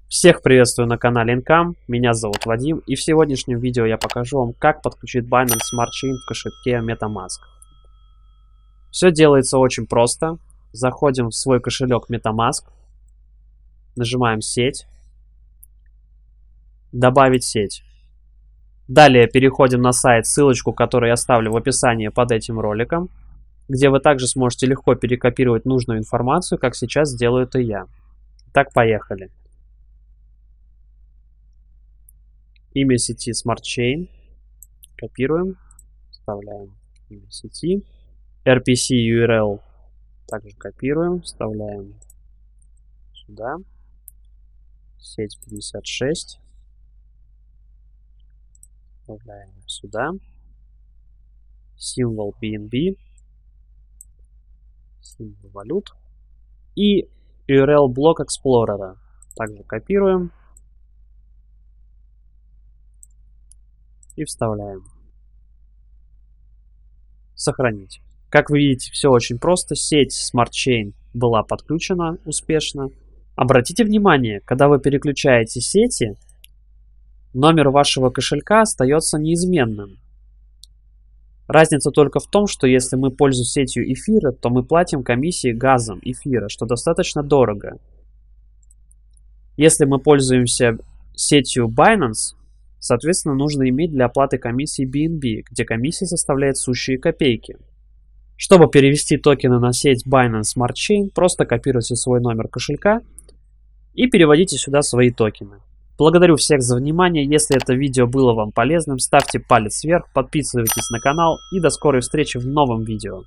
Всех приветствую на канале Income, меня зовут Вадим, и в сегодняшнем видео я покажу вам, как подключить Binance Smart Chain в кошельке MetaMask. Все делается очень просто. Заходим в свой кошелек MetaMask, нажимаем «Сеть», «Добавить сеть». Далее переходим на сайт, ссылочку которую я оставлю в описании под этим роликом, где вы также сможете легко перекопировать нужную информацию, как сейчас делаю это я. Итак, поехали. Имя сети Smart Chain. Копируем. Вставляем имя сети. RPC URL также копируем. Вставляем сюда. Сеть 56. Вставляем сюда. Символ BNB. Символ валют. И URL блок Explorer. Также копируем. И вставляем. Сохранить. Как вы видите, все очень просто. Сеть Smart Chain была подключена успешно. Обратите внимание, когда вы переключаете сети, номер вашего кошелька остается неизменным. Разница только в том, что если мы пользуемся сетью эфира, то мы платим комиссии газом эфира, что достаточно дорого. Если мы пользуемся сетью Binance, соответственно, нужно иметь для оплаты комиссии BNB, где комиссия составляет сущие копейки. Чтобы перевести токены на сеть Binance Smart Chain, просто копируйте свой номер кошелька и переводите сюда свои токены. Благодарю всех за внимание. Если это видео было вам полезным, ставьте палец вверх, подписывайтесь на канал и до скорой встречи в новом видео.